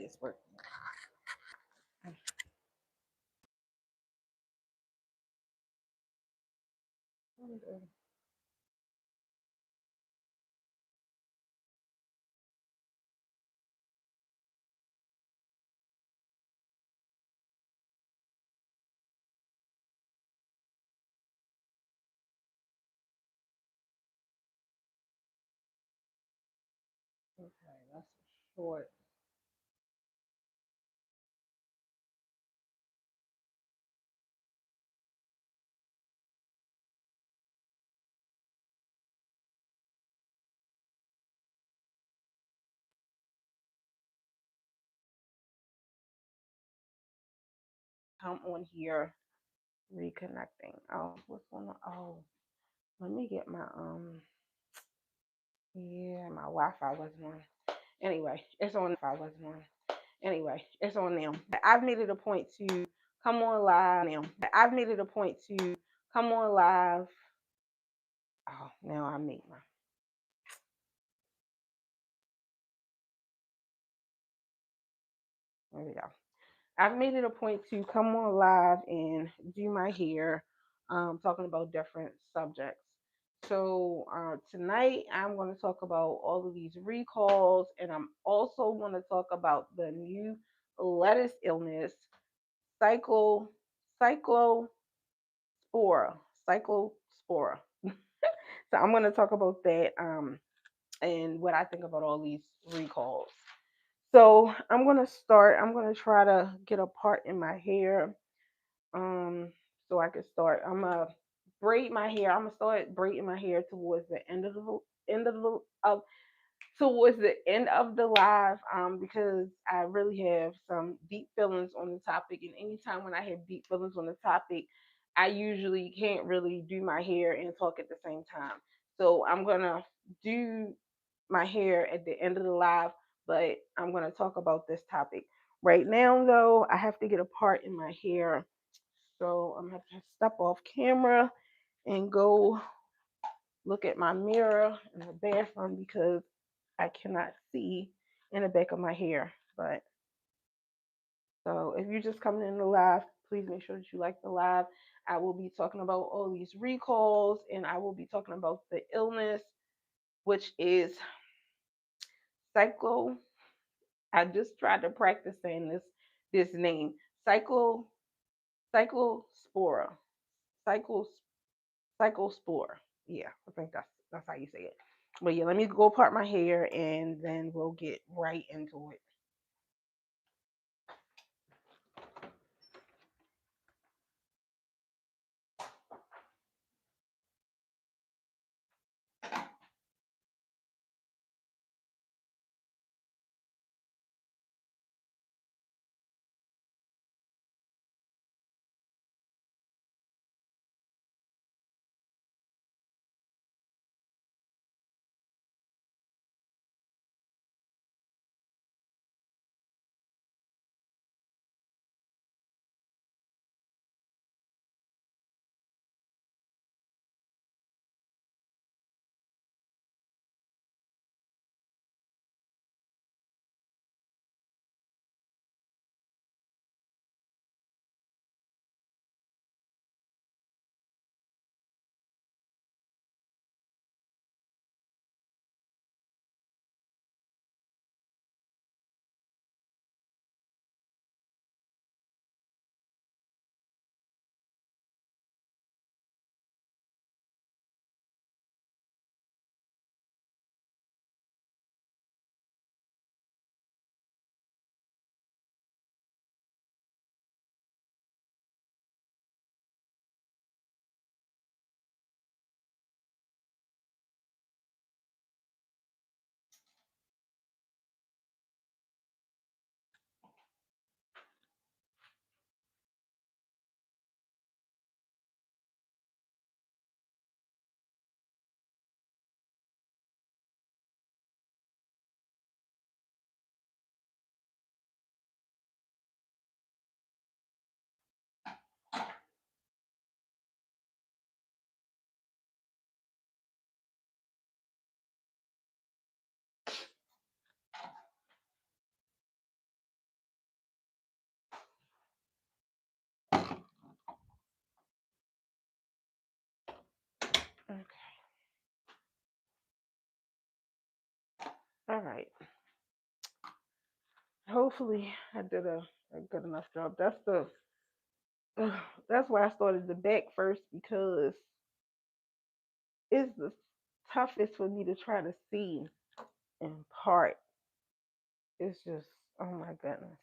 it's working. Okay, that's short. I'm on here reconnecting. Oh, what's going on? Oh, let me get my yeah, my Wi-Fi wasn't on. Anyway, it's on now. I've made it a point to come on live now. I've made it a point to come on live. Oh, now I make my. There we go. I've made it a point to come on live and do my hair, talking about different subjects. So tonight I'm going to talk about all of these recalls, and I'm also going to talk about the new lettuce illness, cyclo, cyclospora, cyclospora. So I'm going to talk about that, and what I think about all these recalls. So I'm going to start. I'm going to try to get a part in my hair, um, so I can start. I'm gonna braid my hair. I'm gonna start braiding my hair towards the end of the towards the end of the live, because I really have some deep feelings on the topic, and anytime when I have deep feelings on the topic, I usually can't really do my hair and talk at the same time. So I'm gonna do my hair at the end of the live, but I'm gonna talk about this topic right now. Though I have to get a part in my hair, so I'm gonna have to step off camera and go look at my mirror in the bathroom because I cannot see in the back of my hair. But so if you're just coming in the live, please make sure that you like the live. I will be talking about all these recalls, and I will be talking about the illness, which is cyclo. I just tried to practice saying this name, cyclo cyclospora, cyclos cyclospore. Yeah, I think that's how you say it. But yeah, let me go part my hair and then we'll get right into it. Okay. All right. Hopefully, I did a good enough job. That's why I started the back first because it's the toughest for me to try to see in part. It's just, oh my goodness.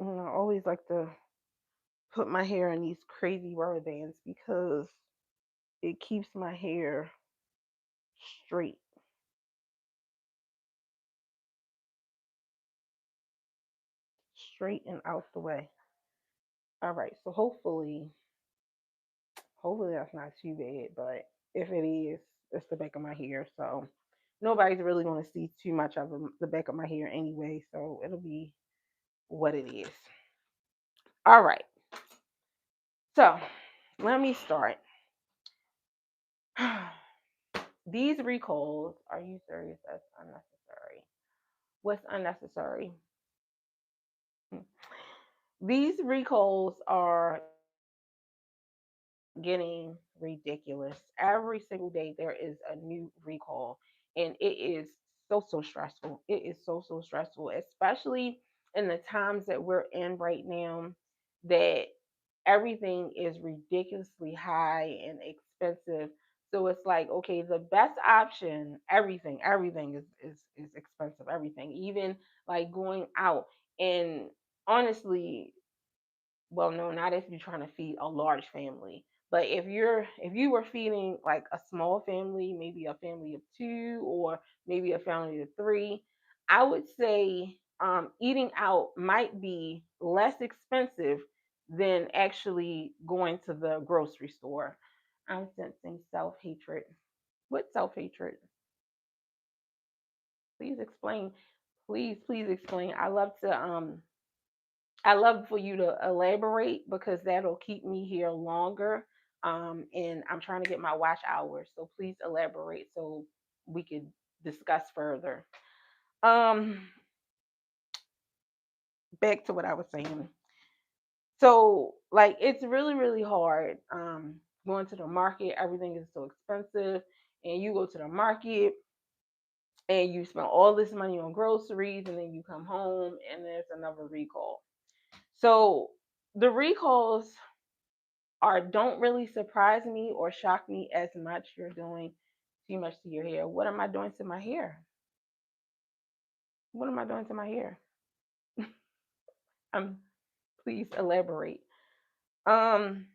I always like to put my hair in these crazy rubber bands because it keeps my hair straight, straight and out the way. All right, so hopefully that's not too bad, but if it is, it's the back of my hair, so nobody's really going to see too much of the back of my hair anyway, so it'll be what it is. All right, so let me start. These recalls, are you serious? That's unnecessary. What's unnecessary? These recalls are getting ridiculous. Every single day there is a new recall, and it is so stressful. It is so stressful, especially in the times that we're in right now, that everything is ridiculously high and expensive. So it's like, okay, the best option, everything is expensive. Everything, even like going out. And honestly, well, no, not if you're trying to feed a large family. But if you were feeding like a small family, maybe a family of two or maybe a family of three, I would say eating out might be less expensive than actually going to the grocery store. I'm sensing self hatred. What self hatred? Please explain. Please explain. I love for you to elaborate because that'll keep me here longer. And I'm trying to get my watch hours, so please elaborate so we could discuss further. Um, Back to what I was saying. So, like, it's really hard. Going to the market, everything is so expensive, and you go to the market and you spend all this money on groceries, and then you come home and there's another recall. So the recalls are don't really surprise me or shock me as much. You're doing too much to your hair. What am I doing to my hair? What am I doing to my hair? Um, please elaborate. Um,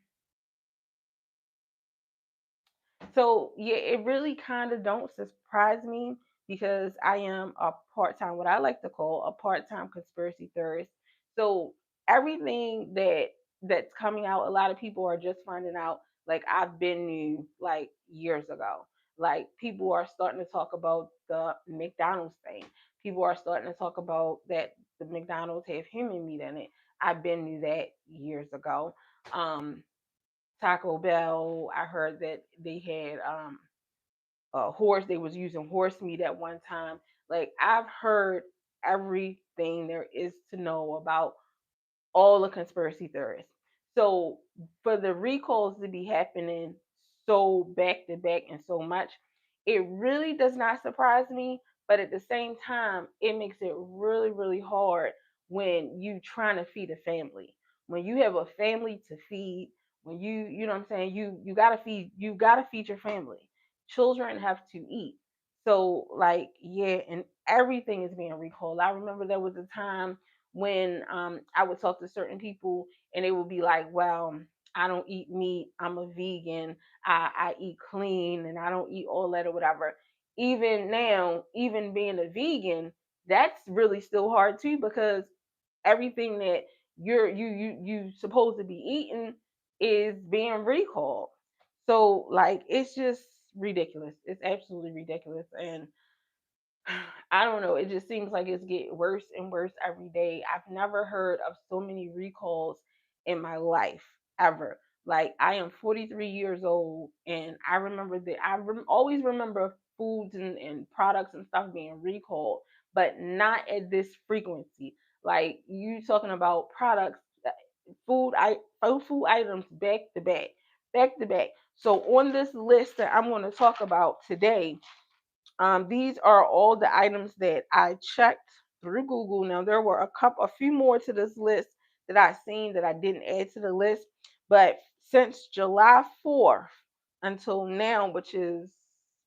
so yeah, it really kind of don't surprise me because I am a part-time, what I like to call a part-time conspiracy theorist. So everything that's coming out, a lot of people are just finding out. Like I've been new like years ago. Like people are starting to talk about the McDonald's thing. People are starting to talk about that the McDonald's have human meat in it. I've been knew that years ago. Um, Taco Bell. I heard that they had horse. They was using horse meat at one time. Like I've heard everything there is to know about all the conspiracy theorists. So for the recalls to be happening so back to back and so much, it really does not surprise me. But at the same time, it makes it really hard when you trying to feed a family. When you have a family to feed, when you know what I'm saying, you gotta feed your family. Children have to eat. So like yeah, and everything is being recalled. I remember there was a time when I would talk to certain people and they would be like, well, I don't eat meat. I'm a vegan. I eat clean and I don't eat all that or whatever. Even now, even being a vegan, that's really still hard too because everything that you supposed to be eating is being recalled. So like it's just ridiculous. It's absolutely ridiculous. And I don't know. It just seems like it's getting worse and worse every day. I've never heard of so many recalls in my life ever. Like I am 43 years old, and I remember that always remember foods and products and stuff being recalled, but not at this frequency. Like you talking about products, food items back to back, back to back. So on this list that I'm going to talk about today, these are all the items that I checked through Google. Now there were a few more to this list that I seen that I didn't add to the list, but since July 4th until now, which is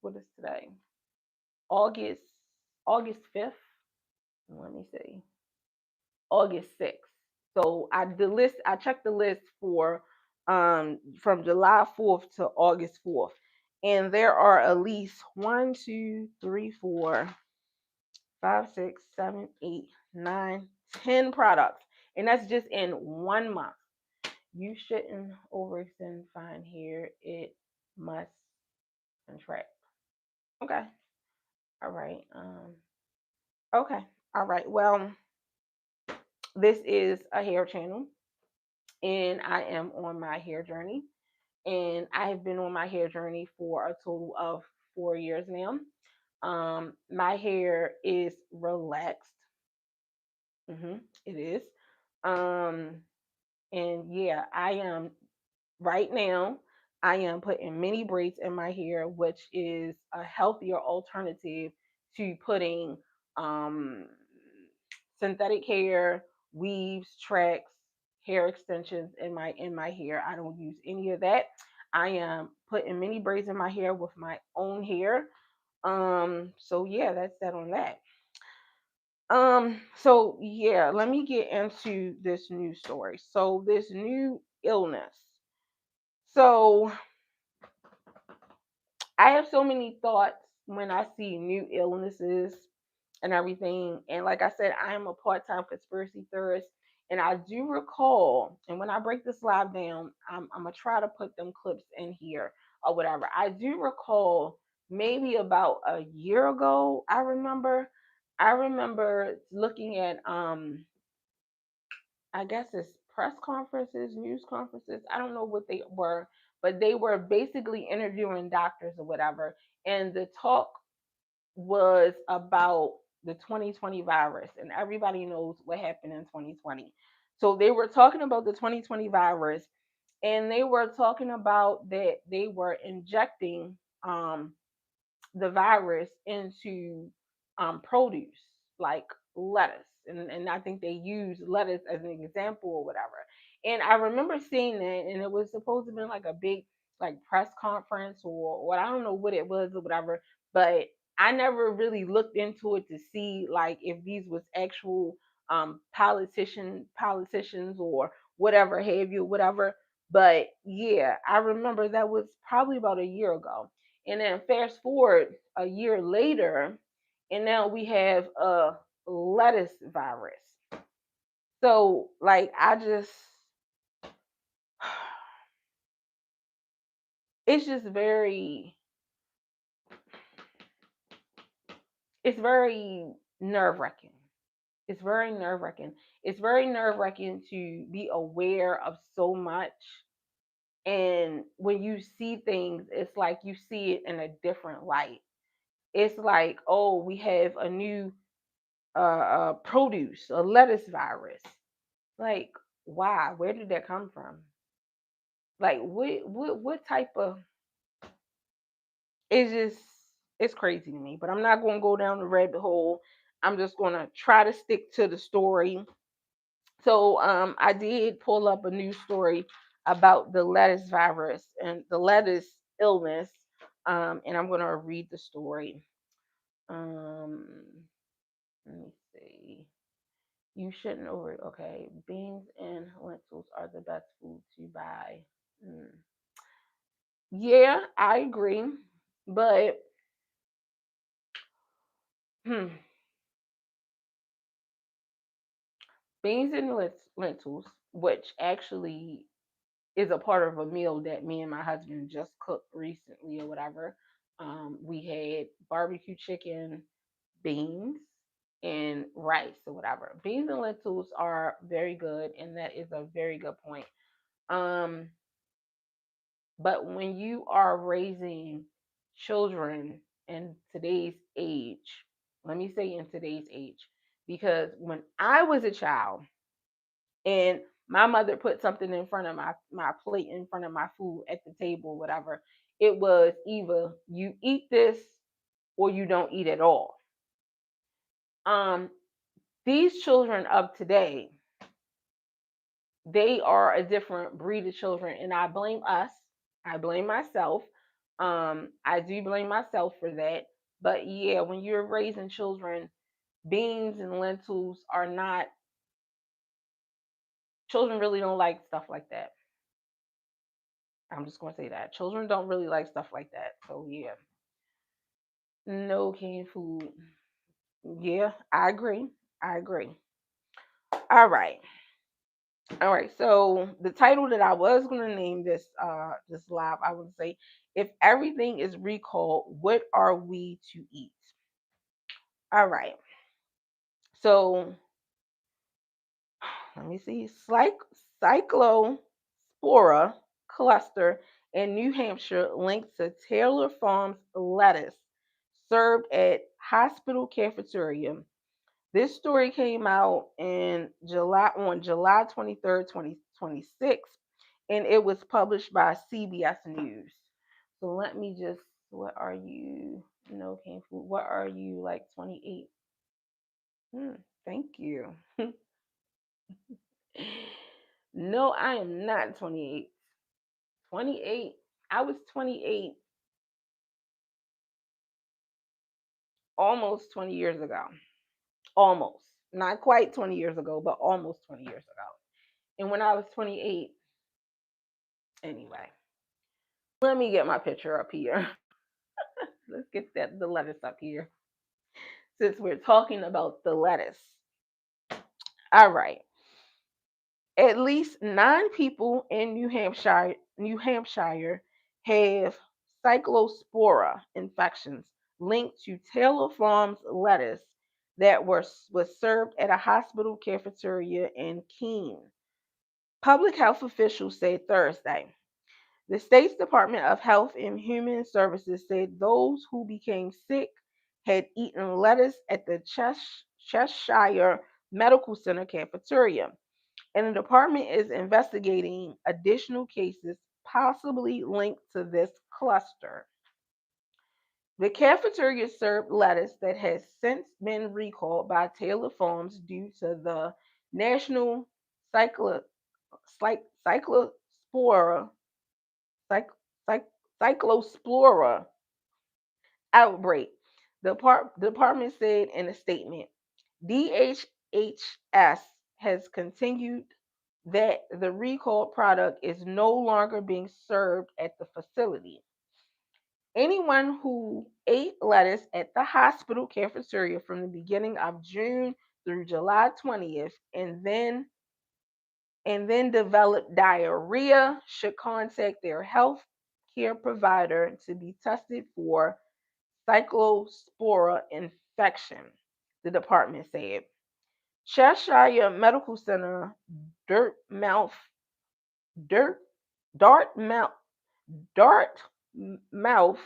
what is today? August August 5th. Let me see. August 6th. So I checked the list for from July 4th to August 4th. And there are at least 10 products. And that's just in 1 month. You shouldn't overextend fine here. It must contract. Okay. All right. Okay. All right. Well, this is a hair channel, and I am on my hair journey. And I have been on my hair journey for a total of 4 years now. My hair is relaxed. It is. Um, and yeah, I am right now. I am putting mini braids in my hair, which is a healthier alternative to putting um, synthetic hair, weaves, tracks, hair extensions in my hair. I don't use any of that. I am putting mini braids in my hair with my own hair. So yeah, that's that on that. So yeah, let me get into this new story. So this new illness. So I have so many thoughts when I see new illnesses and everything. And like I said, I am a part-time conspiracy theorist. And I do recall, and when I break this live down, I'm gonna try to put them clips in here or whatever. I do recall maybe about a year ago, I remember looking at I guess it's press conferences, news conferences. I don't know what they were, but they were basically interviewing doctors or whatever. And the talk was about the 2020 virus, and everybody knows what happened in 2020. So they were talking about the 2020 virus, and they were talking about that they were injecting the virus into produce like lettuce, and I think they use lettuce as an example or whatever. And I remember seeing that, and it was supposed to be like a big like press conference or what, I don't know what it was or whatever, but I never really looked into it to see like if these was actual politicians or whatever have you, whatever. But yeah, I remember that was probably about a year ago. And then fast forward a year later, and now we have a lettuce virus. So, like, it's just it's very nerve wracking. It's very nerve wracking. It's very nerve wracking to be aware of so much. And when you see things, it's like you see it in a different light. It's like, oh, we have a new produce, a lettuce virus. Like, why? Where did that come from? Like, what type of? It's just it's crazy to me. But I'm not gonna go down the rabbit hole. I'm just gonna try to stick to the story. So, I did pull up a news story about the lettuce virus and the lettuce illness. And I'm gonna read the story. Um, let me see. You shouldn't over. Okay, beans and lentils are the best food to buy. Mm. Yeah, I agree. But hmm, beans and lentils, which actually is a part of a meal that me and my husband just cooked recently or whatever. We had barbecue chicken, beans, and rice or whatever. Beans and lentils are very good, and that is a very good point. Um, But when you are raising children in today's age, let me say in today's age, because when I was a child and my mother put something in front of my plate, in front of my food at the table, whatever, it was either you eat this or you don't eat at all. Um, these children of today, they are a different breed of children, and I blame us. I blame myself. I do blame myself for that. But yeah, when you're raising children, beans and lentils are not. Children really don't like stuff like that. I'm just gonna say that children don't really like stuff like that. So yeah, no canned food. Yeah, I agree. I agree. All right. All right. So the title that I was going to name this live, I would say, if everything is recalled, what are we to eat? All right. So let me see. Cyclospora cluster in New Hampshire linked to Taylor Farms lettuce served at hospital cafeteria. This story came out in July on July 23rd, 2026, and it was published by CBS News. So let me just, what are you? No canned food. What are you, like 28? Thank you. No, I am not 28. 28. I was 28 almost 20 years ago. Almost. Not quite 20 years ago, but almost 20 years ago. And when I was 28, anyway, let me get my picture up here. Let's get the lettuce up here since we're talking about the lettuce. All right. At least 9 people in New Hampshire have cyclospora infections linked to Taylor Farms lettuce that was served at a hospital cafeteria in Keene. Public health officials said Thursday. The state's Department of Health and Human Services said those who became sick had eaten lettuce at the Cheshire Medical Center cafeteria, and the department is investigating additional cases possibly linked to this cluster. The cafeteria served lettuce that has since been recalled by Taylor Farms due to the National Cyclo, Cyclospora cyc- cyc- cyclospora outbreak. The department said in a statement, DHHS has continued that the recalled product is no longer being served at the facility. Anyone who ate lettuce at the hospital cafeteria from the beginning of June through July 20th and then developed diarrhea should contact their health care provider to be tested for cyclospora infection, the department said. Cheshire Medical Center, Dartmouth, Dirt, Dartmouth, Dartmouth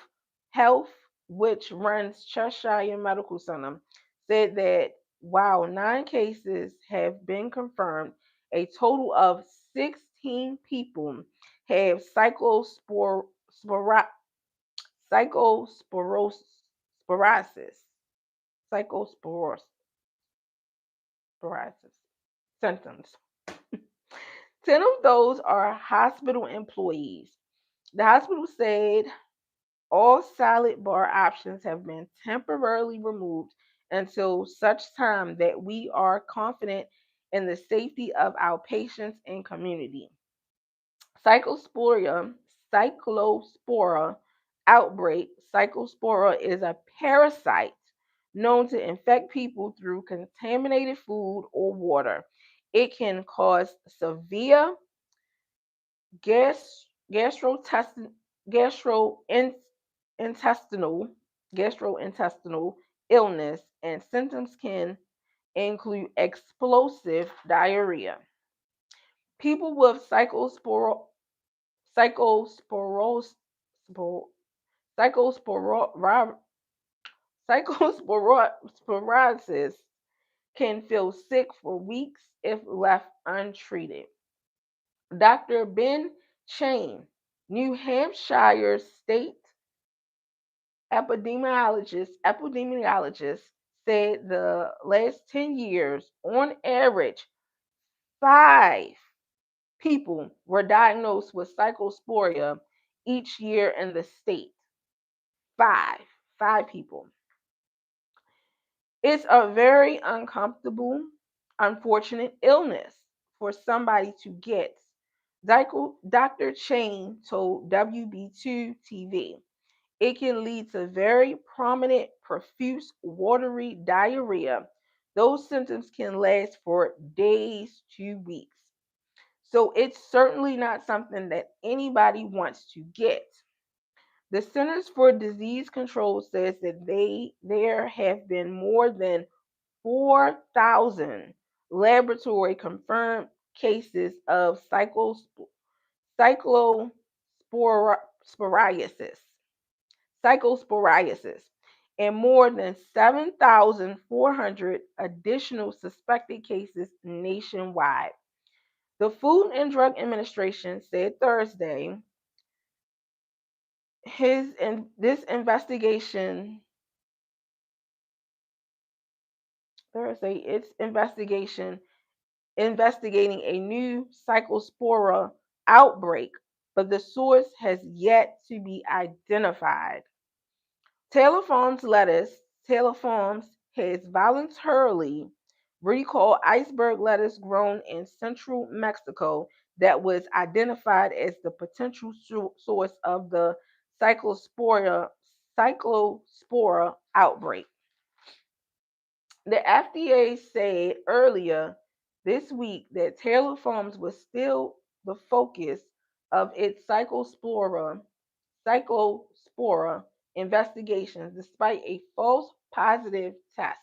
Health, which runs Cheshire Medical Center, said that while 9 cases have been confirmed, a total of 16 people have cyclosporosis, cyclosporosis symptoms. 10 of those are hospital employees. The hospital said all salad bar options have been temporarily removed until such time that we are confident in the safety of our patients and community. Cyclospora, cyclospora outbreak. Cyclospora is a parasite known to infect people through contaminated food or water. It can cause severe gas, gastrointestinal, gastrointestinal, gastrointestinal illness, and symptoms can include explosive diarrhea. People with cyclospora Psychosporos, spor- psychosporo- psychosporosis can feel sick for weeks if left untreated. Dr. Ben Chain, New Hampshire State epidemiologist, said the last 10 years, on average, 5 people were diagnosed with psychosporia each year in the state. Five. 5 people. It's a very uncomfortable, unfortunate illness for somebody to get. Dr. Chain told WB2 TV. It can lead to very prominent, profuse, watery diarrhea. Those symptoms can last for days to weeks. So it's certainly not something that anybody wants to get. The Centers for Disease Control says that there have been more than 4,000 laboratory confirmed cases of cyclosporiasis, psychosporiasis, and more than 7,400 additional suspected cases nationwide. The Food and Drug Administration said Thursday this investigation Thursday its investigation investigating a new psychospora outbreak, but the source has yet to be identified. Taylor Farms has voluntarily recalled iceberg lettuce grown in central Mexico that was identified as the potential source of the cyclospora cyclospora outbreak. The FDA said earlier this week that Taylor Farms was still the focus of its cyclospora investigations despite a false positive test.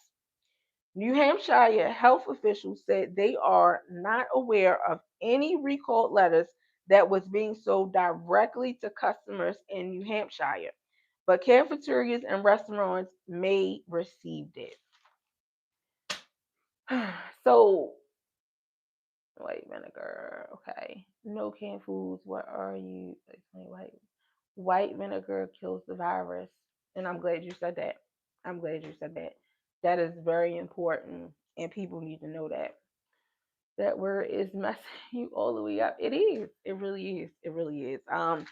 New Hampshire health officials said they are not aware of any recalled lettuce that was being sold directly to customers in New Hampshire, but cafeterias and restaurants may received it. So, white vinegar, okay. No canned foods. What are you? Explain white vinegar kills the virus, and I'm glad you said that. I'm glad you said that. That is very important, and people need to know that. That word is messing you all the way up. It is. It really is. It really is. And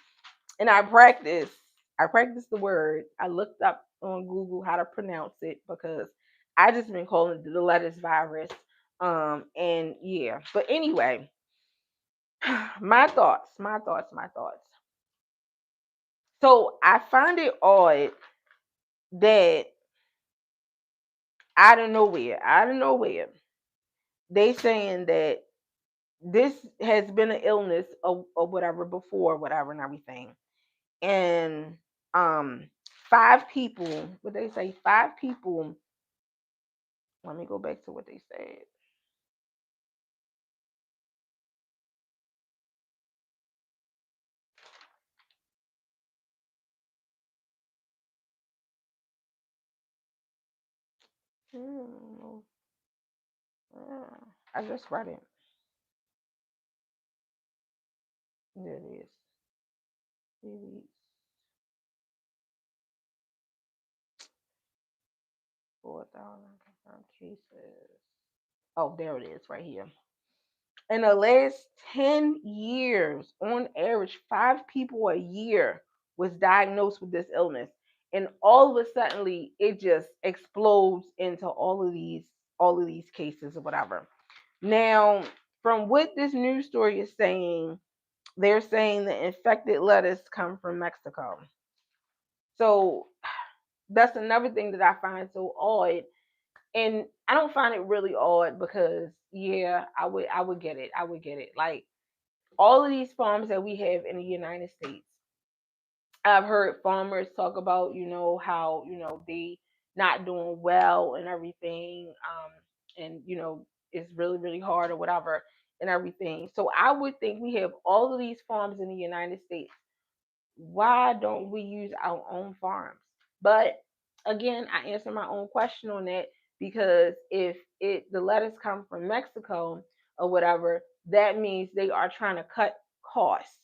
I practiced the word. I looked up on Google how to pronounce it because I just been calling it the lettuce virus. And yeah. But anyway, my thoughts. So I find it odd that out of nowhere, they saying that this has been an illness or whatever before, whatever and everything. And um 5 people, what they say, 5 people, let me go back to what they said. Hmm, yeah, I just read it. There it is. 3 weeks, 4,000 confirmed cases. Oh, there it is right here. In the last 10 years, on average, 5 people a year was diagnosed with this illness. And all of a sudden, it just explodes into all of these cases or whatever. Now, from what this news story is saying, they're saying the infected lettuce come from Mexico. So that's another thing that I find so odd. And I don't find it really odd because yeah, I would get it. I would get it. Like all of these farms that we have in the United States, I've heard farmers talk about, how, they not doing well and everything. And, it's really, really hard or whatever. and everything. So I would think we have all of these farms in the United States. Why don't we use our own farms? But again, I answer my own question on that, because if the lettuce come from Mexico or whatever, that means they are trying to cut costs,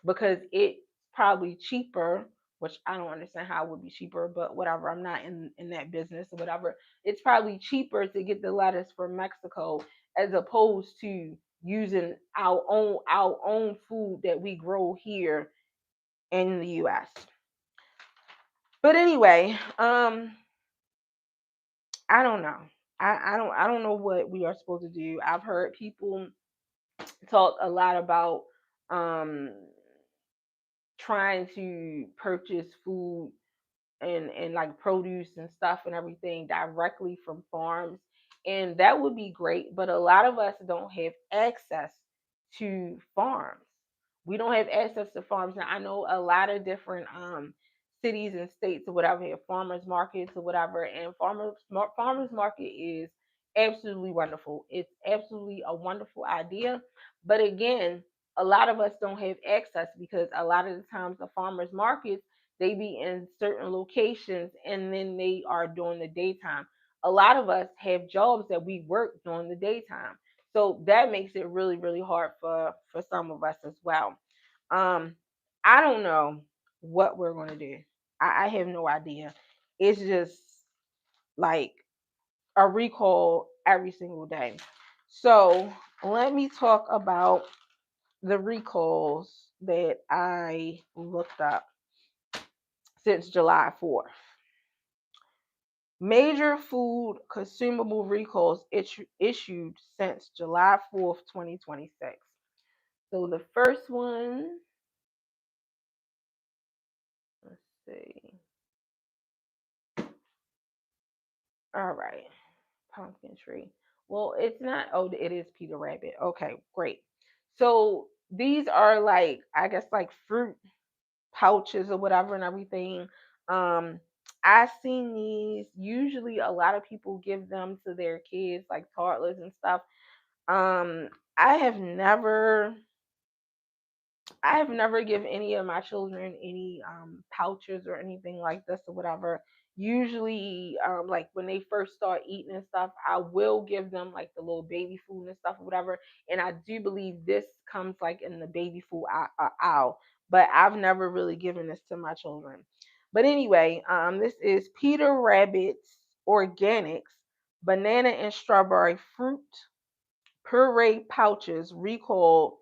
because it's probably cheaper, which I don't understand how it would be cheaper, but whatever. I'm not in that business or whatever. It's probably cheaper to get the lettuce from Mexico as opposed to using our own food that we grow here in the US. But anyway, I don't know. I don't know what we are supposed to do. I've heard people talk a lot about um trying to purchase food and like produce and stuff and everything directly from farms, and that would be great, but a lot of us don't have access to farms. We don't have access to farms. Now I know a lot of different cities and states or whatever have farmers markets or whatever, and farmers market is absolutely wonderful. It's absolutely a wonderful idea, but again, a lot of us don't have access, because a lot of the times the farmers markets, they be in certain locations and then they are during the daytime. A lot of us have jobs that we work during the daytime, so that makes it really really hard for some of us as well. um I don't know what we're going to do. I have no idea. It's just like a recall every single day. So let me talk about the recalls that I looked up since July 4th. Major food consumable recalls issued since July 4th, 2026. So the first one, let's see. All right, pumpkin tree. Well, it's not. Oh, it is Peter Rabbit. Okay, great. So these are like, I guess, like fruit pouches or whatever and everything. Um, I've seen these. Usually, a lot of people give them to their kids, like toddlers and stuff. Um, I have never I have never given any of my children any pouches or anything like this or whatever. Usually, like when they first start eating and stuff, I will give them like the little baby food and stuff or whatever. And I do believe this comes like in the baby food aisle, but I've never really given this to my children. But anyway, this is Peter Rabbit's Organics Banana and Strawberry Fruit Puree Pouches recalled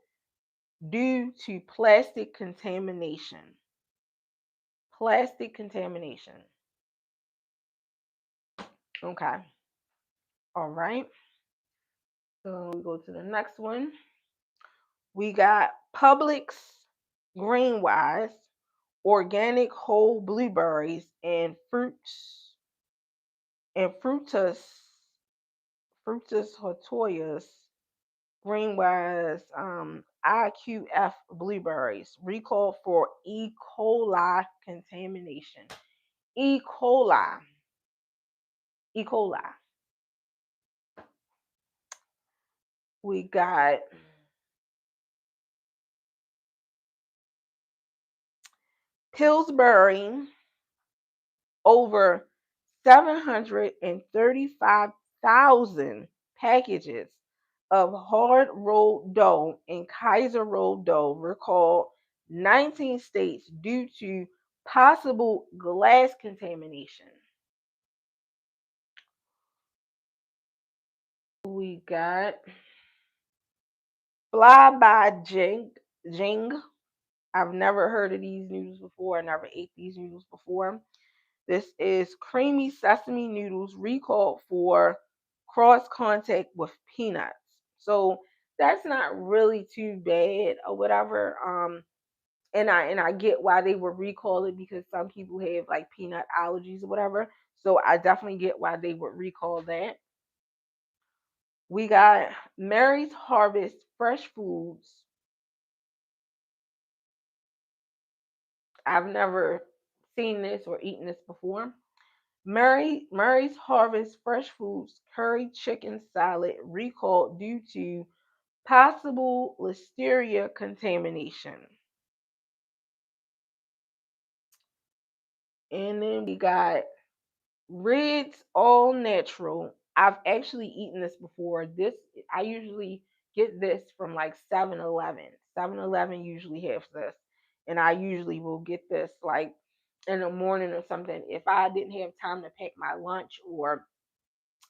due to plastic contamination. Plastic contamination. Okay. All right. So we go to the next one. We got Publix Greenwise organic whole blueberries and frutas hortoyas Greenwise IQF blueberries recalled for E. coli contamination. E. coli. E. coli. We got Pillsbury, over 735,000 packages of hard rolled dough and Kaiser rolled dough recalled 19 states due to possible glass contamination. We got Fly by Jing. I've never heard of these noodles before. I never ate these noodles before. This is creamy sesame noodles recalled for cross contact with peanuts. So that's not really too bad or whatever. And I get why they would recall it, because some people have like peanut allergies or whatever. So I definitely get why they would recall that. We got Mary's Harvest Fresh Foods. I've never seen this or eaten this before. Mary's Harvest Fresh Foods curry chicken salad recalled due to possible listeria contamination. And then we got Rid's All Natural. I've actually eaten this before. This I usually get this from like 7-Eleven. 7-Eleven usually has this. And I usually will get this like in the morning or something. If I didn't have time to pack my lunch, or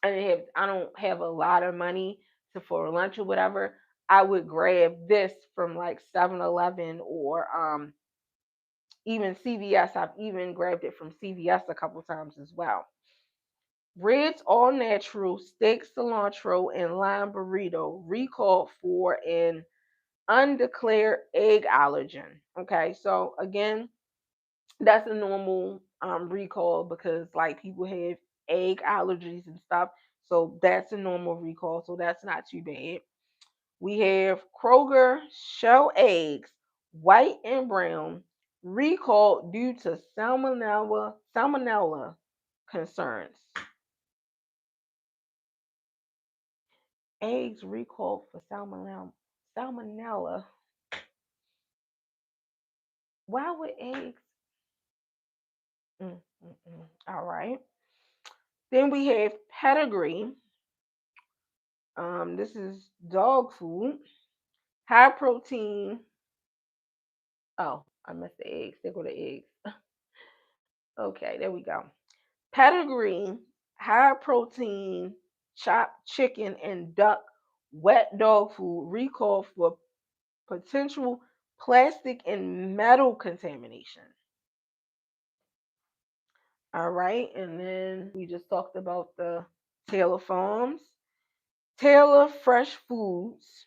I don't have a lot of money to for lunch or whatever, I would grab this from like 7-Eleven or even CVS. I've even grabbed it from CVS a couple times as well. Red's All Natural Steak Cilantro and Lime Burrito recalled for an undeclared egg allergen. Okay, so again, that's a normal recall because like people have egg allergies and stuff. So that's a normal recall. So that's not too bad. We have Kroger shell eggs, white and brown, recalled due to salmonella concerns. Eggs recalled for salmonella. Salmonella. Why would eggs? All right. Then we have pedigree. This is dog food. High protein. Oh, I missed the eggs. There go the eggs. Okay, there we go. Pedigree, high protein, chopped chicken and duck, wet dog food, recalled for potential plastic and metal contamination. All right, and then we just talked about the Taylor Farms. Taylor Fresh Foods,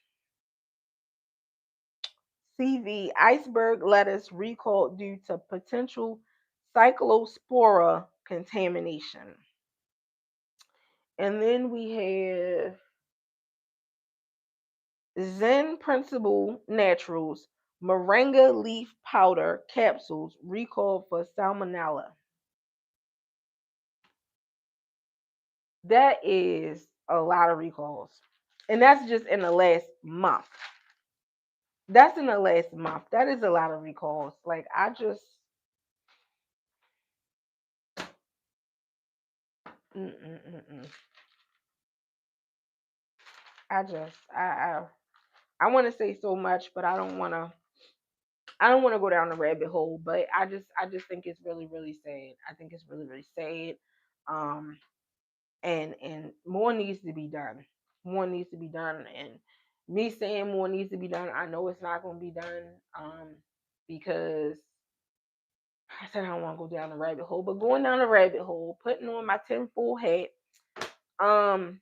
CV, iceberg lettuce recalled due to potential cyclospora contamination. And then we have Zen Principle Naturals, moringa leaf powder capsules recalled for salmonella. That is a lot of recalls. And that's just in the last month. That's in the last month. That is a lot of recalls. Like I just mm-mm-mm-mm. I just I want to say so much, but I don't want to go down the rabbit hole, but I just think it's really really sad. I think it's really really sad. Um and more needs to be done. More needs to be done, and me saying more needs to be done, I know it's not going to be done because I said I don't want to go down the rabbit hole, but going down the rabbit hole, putting on my tinfoil hat, um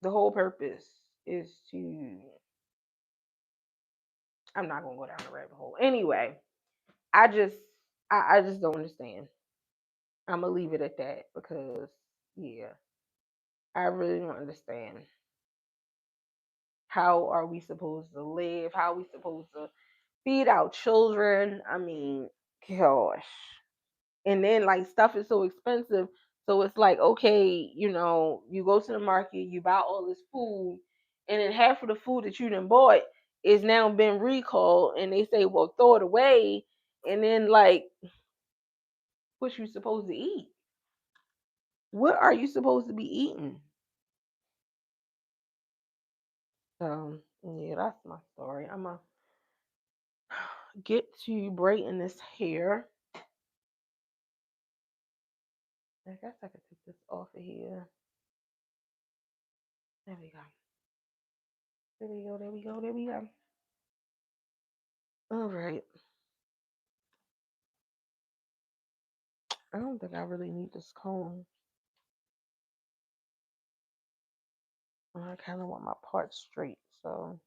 the whole purpose is to I'm not going to go down the rabbit hole. Anyway, I just I just don't understand. I'm gonna leave it at that because yeah, I really don't understand. How are we supposed to live? How are we supposed to feed our children? I mean, gosh. And then like stuff is so expensive. So it's like, okay, you go to the market, you buy all this food, and then half of the food that you done bought is now been recalled, and they say, well, throw it away. And then like, what you supposed to eat? What are you supposed to be eating? Yeah, that's my story. I'm gonna get to braiding this hair. I guess I could take this off of here. There we go. There we go. There we go. There we go. All right. I don't think I really need this comb. I kind of want my parts straight. So,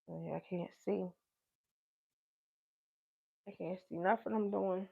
yeah, I can't see. I can't see nothing I'm doing.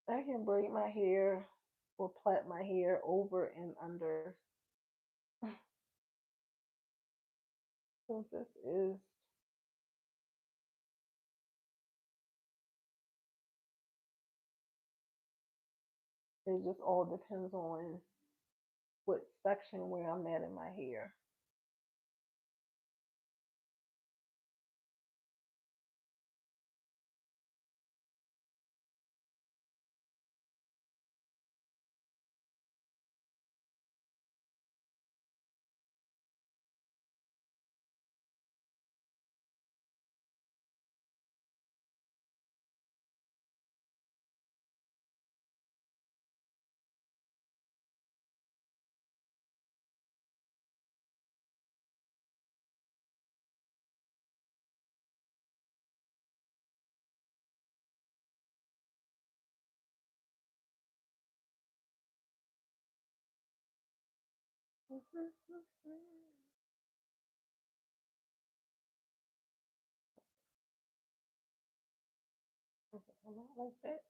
I can braid my hair or plait my hair over and under. So this is, it just all depends on what section where I'm at in my hair. Not like that.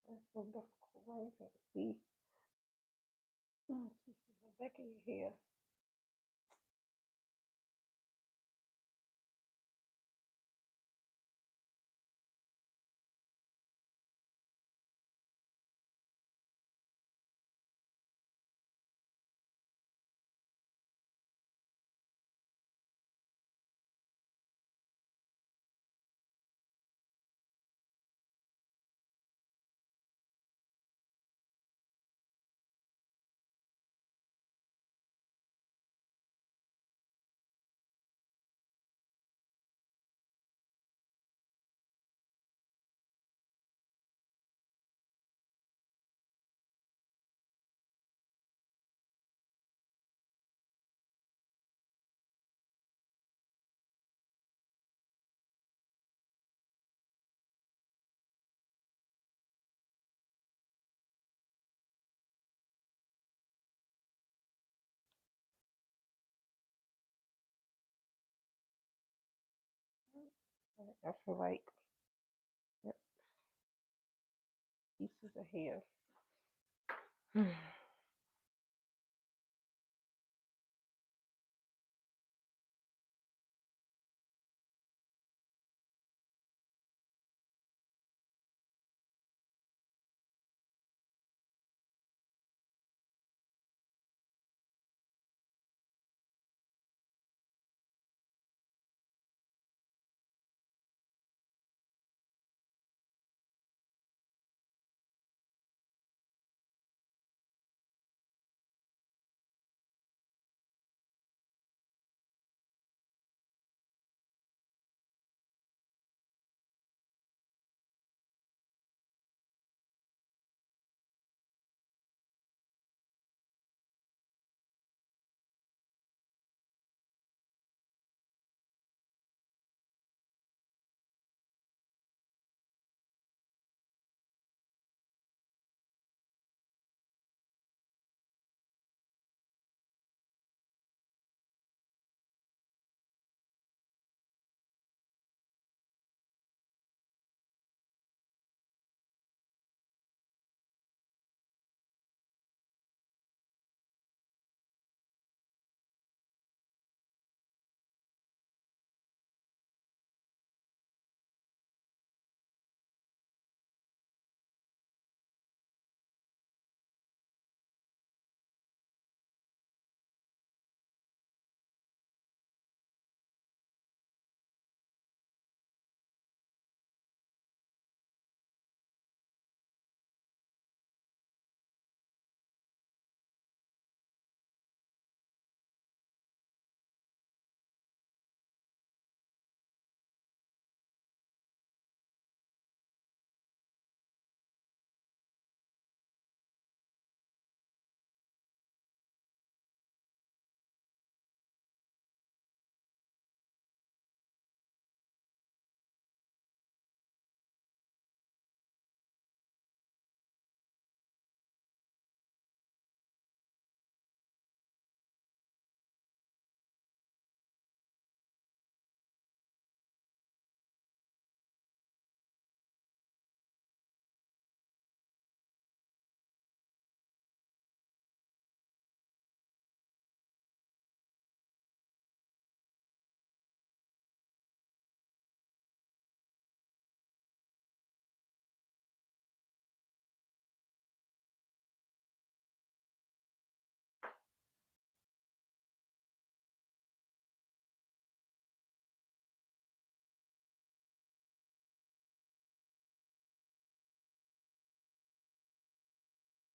That's so difficult. Right? You can't see. The back of your hair. I feel like, yep, pieces of hair.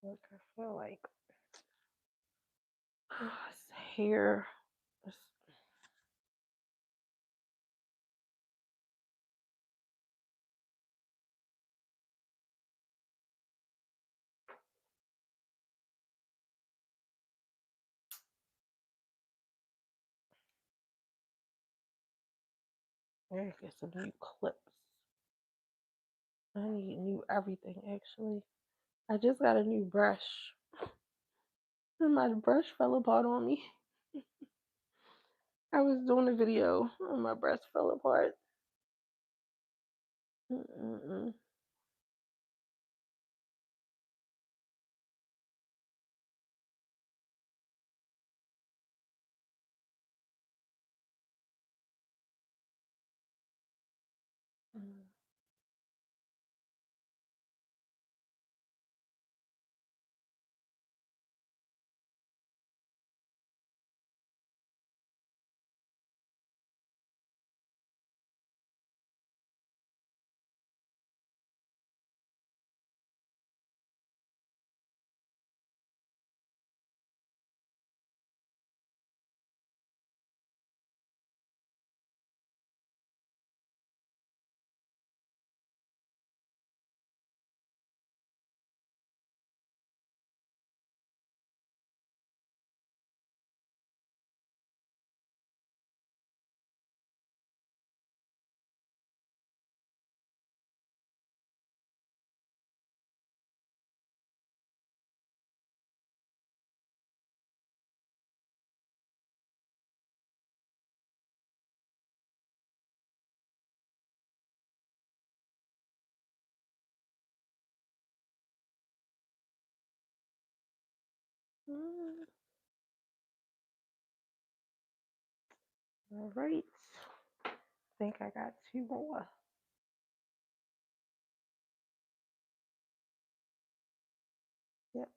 Look, I feel like this hair. This, I need to get some new clips. I need new everything actually. I just got a new brush. And my brush fell apart on me. I was doing a video and my brush fell apart. Mm-mm-mm. Mm. All right. I think I got two more. Yep.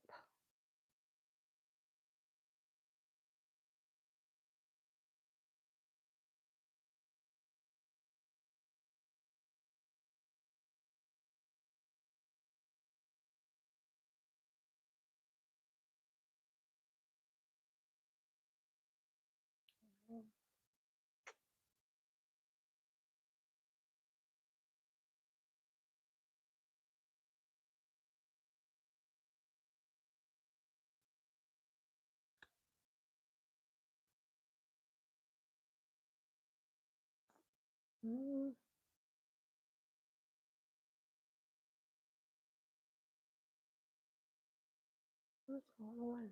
Mm. What's going on?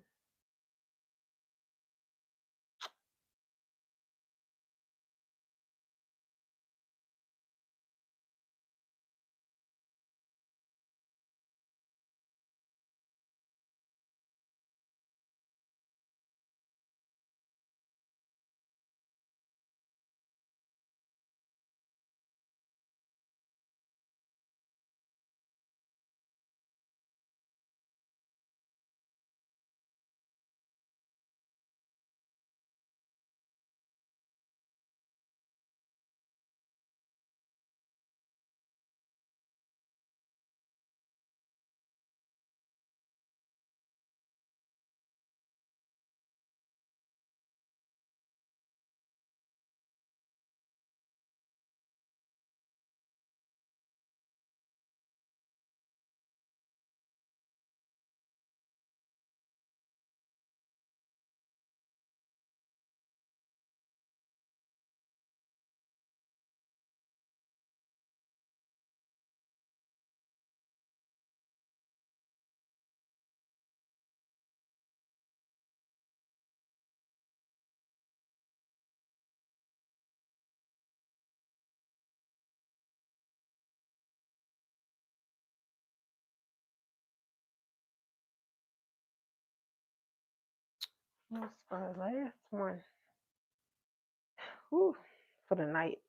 That's our last one. Whew, for the night.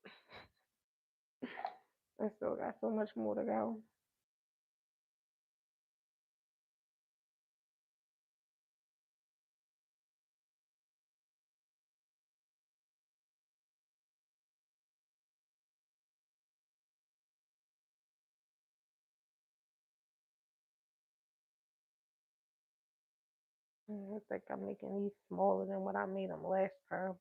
I still got so much more to go. I think I'm making these smaller than what I made them last time.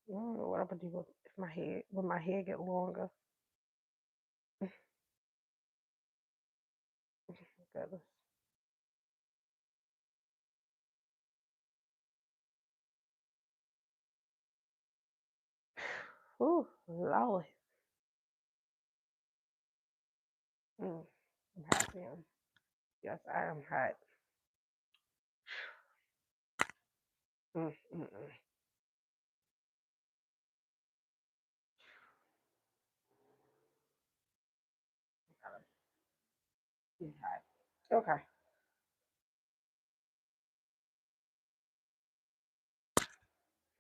I don't know what I'm gonna do if my hair when my hair get longer. Goodness. Ooh, Lord. Mm, I'm hot, man. Yes, I am hot. Mm, mm, mm. Be hot. Okay.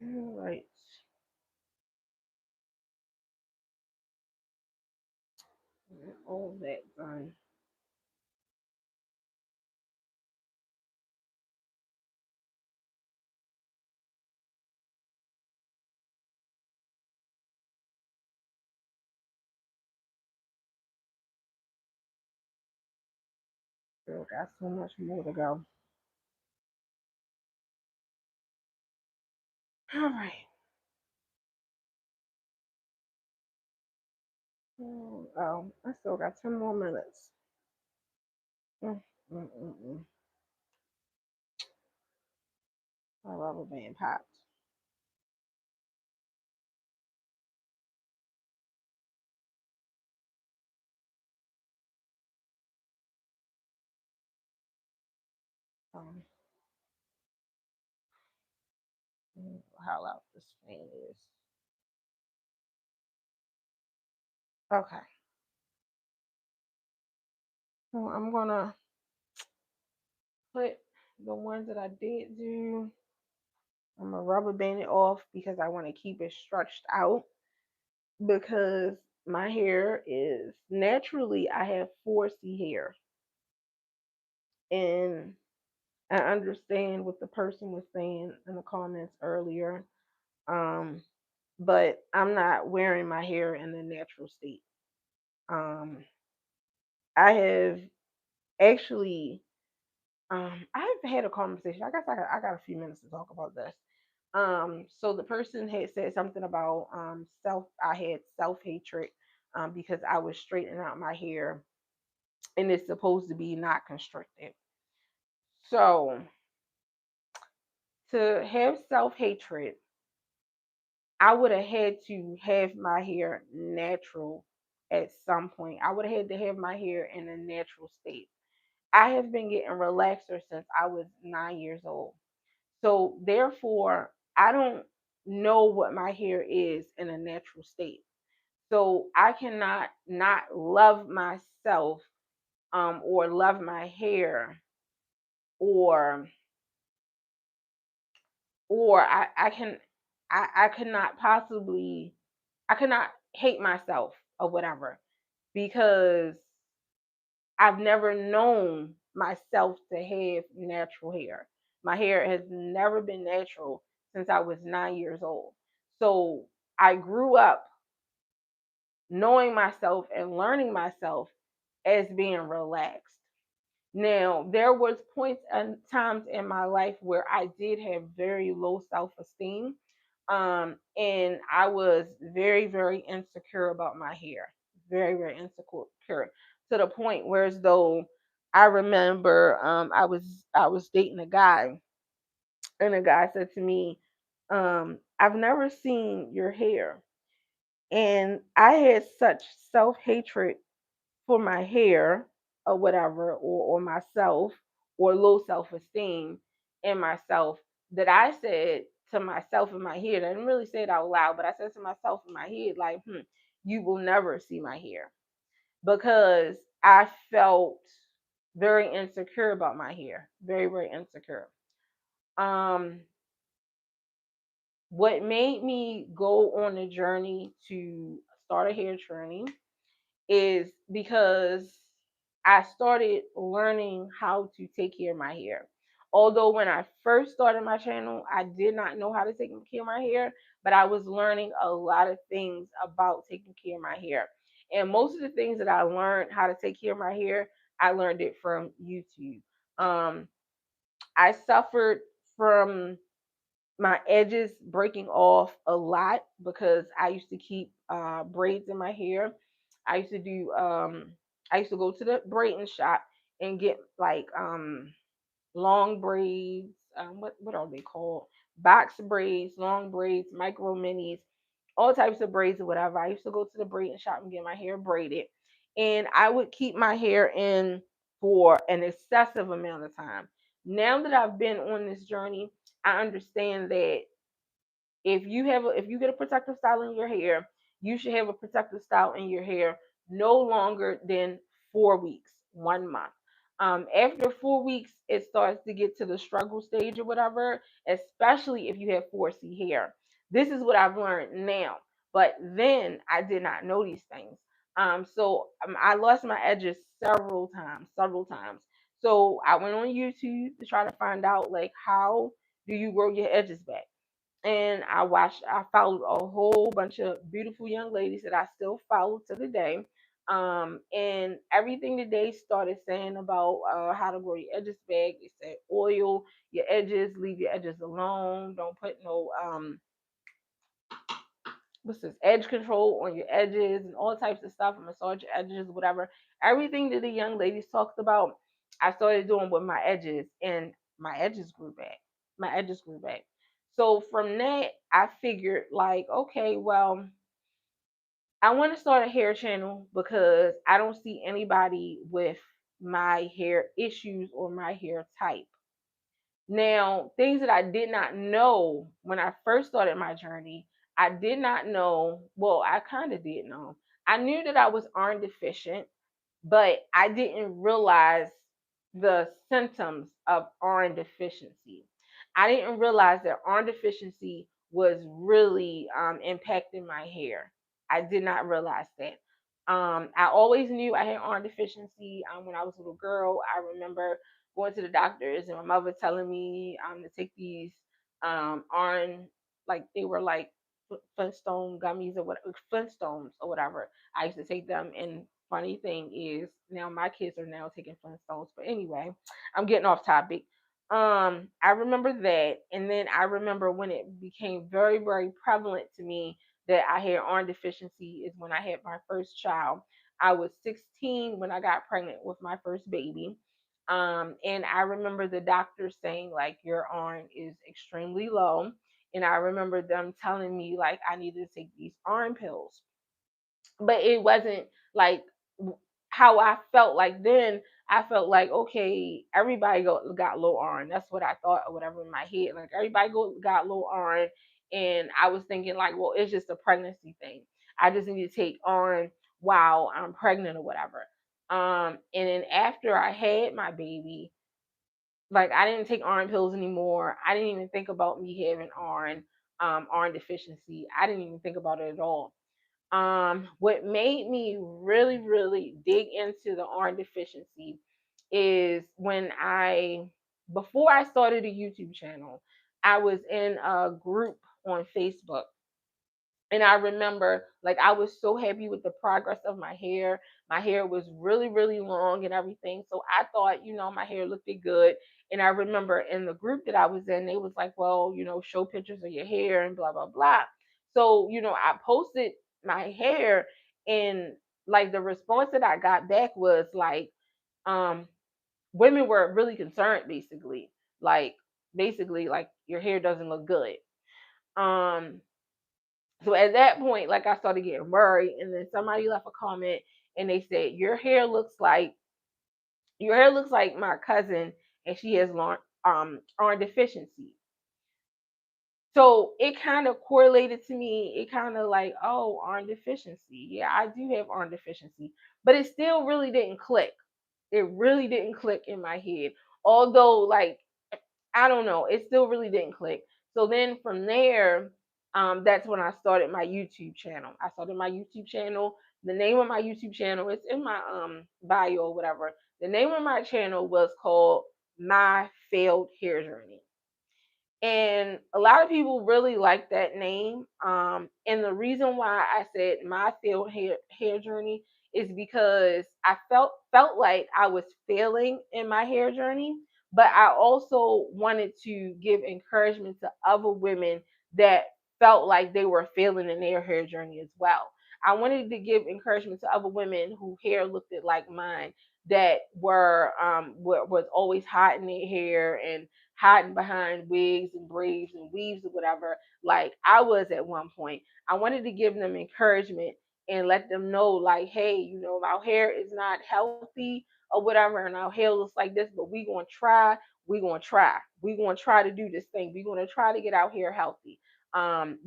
All right. All that done. Still got so much more to go. All right. I still got 10 more minutes. Mm, mm, mm, mm. My rubber band popped. Um, how loud this fan is. Okay. So I'm gonna put the ones that I did do. I'm gonna rubber band it off because I want to keep it stretched out because my hair is naturally I have 4C hair, and I understand what the person was saying in the comments earlier. Um, but I'm not wearing my hair in the natural state. Um, I have actually, I've had a conversation. I guess I got a few minutes to talk about this. So the person had said something about I had self hatred because I was straightening out my hair and it's supposed to be not constricted. So to have self hatred, I would have had to have my hair natural at some point. I would have had to have my hair in a natural state. I have been getting relaxer since I was 9 years old. So therefore, I don't know what my hair is in a natural state. So I cannot not love myself or love my hair or I can I could not possibly I could not hate myself or whatever because I've never known myself to have natural hair. My hair has never been natural since I was 9 years old. So I grew up knowing myself and learning myself as being relaxed. Now, there was points and times in my life where I did have very low self-esteem. And I was very, very insecure about my hair. Very, very insecure to the point where as though I remember I was dating a guy, and a guy said to me, I've never seen your hair. And I had such self-hatred for my hair or whatever, or myself, or low self-esteem in myself, that I said to myself in my head. I didn't really say it out loud, but I said to myself in my head, like, you will never see my hair, because I felt very insecure about my hair. Very, very insecure. Um, what made me go on a journey to start a hair journey is because I started learning how to take care of my hair. Although when I first started my channel, I did not know how to take care of my hair, but I was learning a lot of things about taking care of my hair. And most of the things that I learned how to take care of my hair, I learned it from YouTube. Um, I suffered from my edges breaking off a lot because I used to keep braids in my hair. I used to do I used to go to the braiding shop and get like long braids. What are they called? Box braids, long braids, micro minis, all types of braids or whatever. I used to go to the braiding shop and get my hair braided, and I would keep my hair in for an excessive amount of time. Now that I've been on this journey, I understand that if you get a protective style in your hair, you should have a protective style in your hair no longer than 4 weeks, 1 month. After 4 weeks, it starts to get to the struggle stage or whatever, especially if you have 4C hair. This is what I've learned now, but then I did not know these things. So I lost my edges several times, several times. So I went on YouTube to try to find out like how do you grow your edges back, and I followed a whole bunch of beautiful young ladies that I still follow to the day. And everything that they started saying about how to grow your edges back, they said oil your edges, leave your edges alone, don't put no what's this edge control on your edges and all types of stuff, and massage your edges, whatever. Everything that the young ladies talked about, I started doing with my edges, and my edges grew back. My edges grew back. So from that, I figured like, okay, well, I want to start a hair channel because I don't see anybody with my hair issues or my hair type. Now, things that I did not know when I first started my journey, I did not know. Well, I kind of did know. I knew that I was iron deficient, but I didn't realize the symptoms of iron deficiency. I didn't realize that iron deficiency was really impacting my hair. I did not realize that. I always knew I had iron deficiency. When I was a little girl, I remember going to the doctors and my mother telling me to take these iron, like they were like Flintstone gummies or what, Flintstones or whatever. I used to take them, and funny thing is now my kids are now taking Flintstones. But anyway, I'm getting off topic. I remember that, and then I remember when it became very, very prevalent to me that I had iron deficiency is when I had my first child. I was 16 when I got pregnant with my first baby. And I remember the doctor saying like your iron is extremely low, and I remember them telling me like I needed to take these iron pills, but it wasn't like how I felt like then. I felt like okay, everybody got low iron. That's what I thought or whatever in my head. Like everybody got low iron, and I was thinking like, well, it's just a pregnancy thing. I just need to take iron while I'm pregnant or whatever. And then after I had my baby, like I didn't take iron pills anymore. I didn't even think about me having iron deficiency. I didn't even think about it at all. What made me really, really dig into the iron deficiency is when before I started a YouTube channel, I was in a group on Facebook, And I remember, like, I was so happy with the progress of my hair. My hair was really, really long and everything. So I thought, my hair looked good. And I remember in the group that I was in, they was like, well, show pictures of your hair and blah, blah, blah. So, I posted my hair, and like the response that I got back was like, um, women were really concerned, like, basically, like, your hair doesn't look good. Um, so at that point, like, I started getting worried, and then somebody left a comment and they said, your hair looks like my cousin, and she has iron deficiency. So it kind of correlated to me. It kind of like, oh, iron deficiency. Yeah, I do have iron deficiency, but it still really didn't click. It really didn't click in my head. Although, like, I don't know, it still really didn't click. So then from there, that's when I started my YouTube channel. I started my YouTube channel. The name of my YouTube channel, it's in my bio or whatever. The name of my channel was called My Failed Hair Journey. And a lot of people really like that name. And the reason why I said my failed hair journey is because I felt like I was failing in my hair journey, but I also wanted to give encouragement to other women that felt like they were failing in their hair journey as well. I wanted to give encouragement to other women who hair looked like mine, that was always hiding their hair and hiding behind wigs and braids and weaves or whatever, like I was at one point. I wanted to give them encouragement and let them know, like, hey, our hair is not healthy or whatever, and our hair looks like this, but we're going to try. We're going to try. We're going to try to do this thing. We're going to try to get our hair healthy.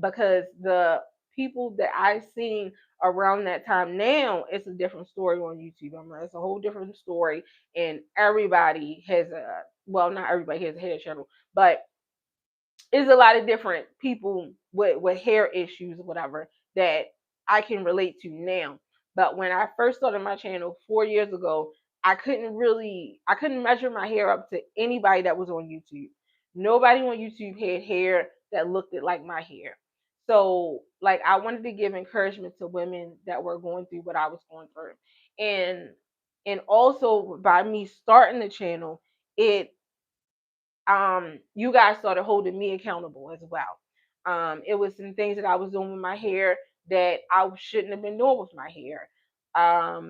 Because the people that I've seen around that time now, it's a different story on YouTube. It's a whole different story, and everybody has a, well, not everybody has a hair channel, but it's a lot of different people with hair issues or whatever that I can relate to now. But when I first started my channel 4 years ago, I couldn't measure my hair up to anybody that was on YouTube. Nobody on YouTube had hair that looked like my hair. So, like, I wanted to give encouragement to women that were going through what I was going through. And also, by me starting the channel, it you guys started holding me accountable as well. It was some things that I was doing with my hair that I shouldn't have been doing with my hair.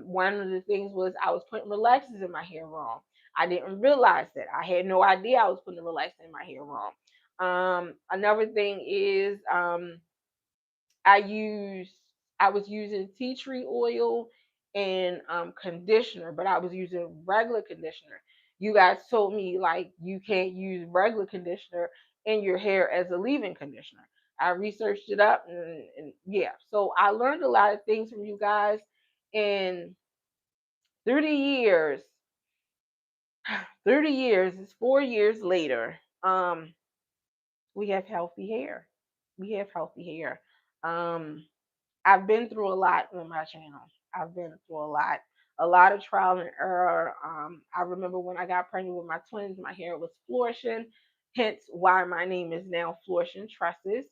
One of the things was I was putting relaxers in my hair wrong. I didn't realize that. I had no idea I was putting the relaxer in my hair wrong. Another thing is, I used I was using tea tree oil and conditioner, but I was using regular conditioner. You guys told me, like, you can't use regular conditioner in your hair as a leave-in conditioner. I researched it up, and yeah, so I learned a lot of things from you guys. And through the years, it's 4 years later. We have healthy hair. We have healthy hair. Um, I've been through a lot on my channel. I've been through a lot of trial and error. I remember when I got pregnant with my twins, my hair was flourishing, hence why my name is now Flourishing Tresses,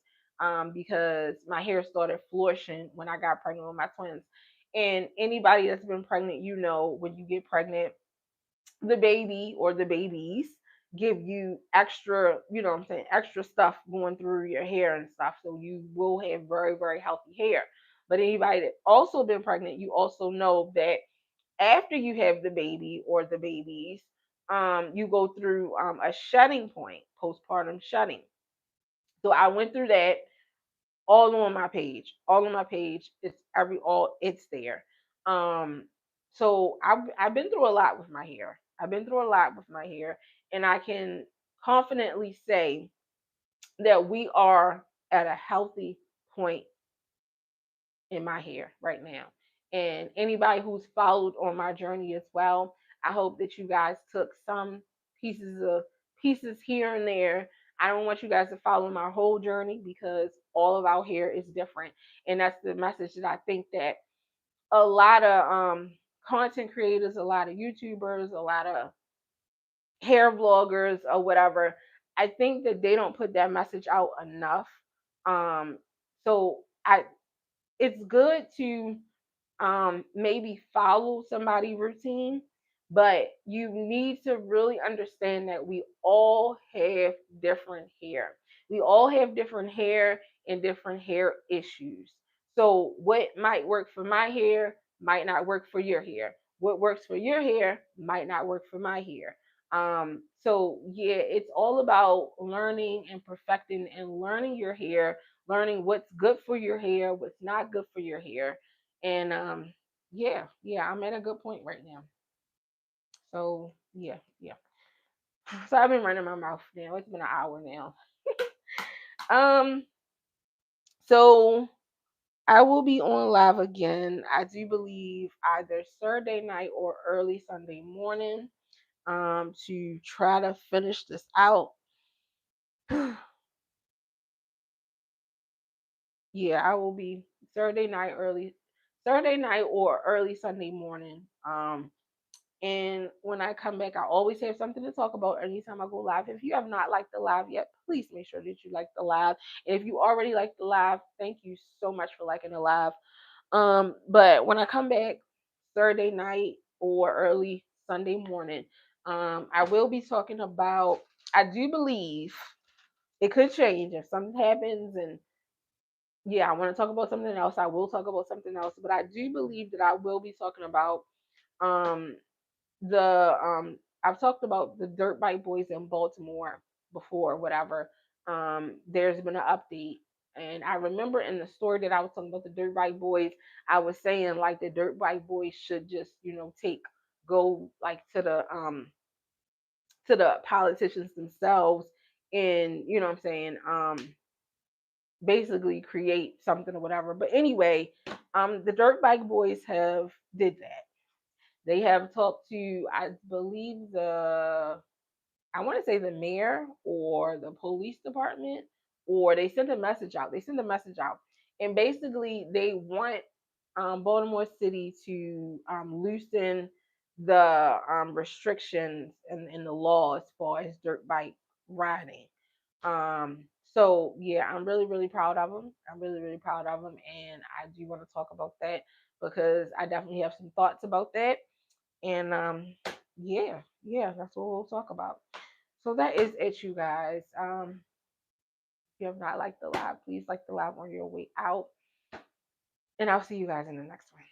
because my hair started flourishing when I got pregnant with my twins. And anybody that's been pregnant, when you get pregnant, the baby or the babies give you extra, what I'm saying, extra stuff going through your hair and stuff. So you will have very, very healthy hair. But anybody that also been pregnant, you also know that after you have the baby or the babies, you go through a shedding point, postpartum shedding. So I went through that all on my page. All on my page. It's there. Um so I've been through a lot with my hair. I've been through a lot with my hair, and I can confidently say that we are at a healthy point in my hair right now. And anybody who's followed on my journey as well, I hope that you guys took some pieces here and there. I don't want you guys to follow my whole journey because all of our hair is different. And that's the message that I think that a lot of content creators, a lot of YouTubers, a lot of hair vloggers or whatever, I think that they don't put that message out enough. Um, so I it's good to maybe follow somebody routine, but you need to really understand that we all have different hair. We all have different hair and different hair issues. So what might work for my hair might not work for your hair. What works for your hair might not work for my hair. So yeah, it's all about learning and perfecting and learning your hair, learning what's good for your hair, what's not good for your hair. And yeah, yeah, I'm at a good point right now. So yeah, yeah. So I've been running my mouth now. It's been an hour now. Um, so I will be on live again. I do believe either Saturday night or early Sunday morning. To try to finish this out. Yeah, I will be Saturday night or early Sunday morning. And when I come back, I always have something to talk about anytime I go live. If you have not liked the live yet, please make sure that you like the live. And if you already like the live, thank you so much for liking the live. But when I come back Thursday night or early Sunday morning, I will be talking about. I do believe it could change if something happens, and yeah, I want to talk about something else. I will talk about something else, but I do believe that I will be talking about um the I've talked about the dirt bike boys in Baltimore before, whatever. There's been an update. And I remember in the story that I was talking about the dirt bike boys, I was saying like the dirt bike boys should just, go like to the politicians themselves and you know what I'm saying, basically create something or whatever. But anyway, the dirt bike boys have did that. They have talked to, I believe, I want to say the mayor or the police department, or they sent a message out. They sent a message out, and basically they want Baltimore City to loosen the restrictions and the law as far as dirt bike riding. So yeah, I'm really really proud of them. I'm really really proud of them, and I do want to talk about that because I definitely have some thoughts about that. And yeah, yeah, that's what we'll talk about. So that is it, you guys. If you have not liked the live, please like the live on your way out. And I'll see you guys in the next one.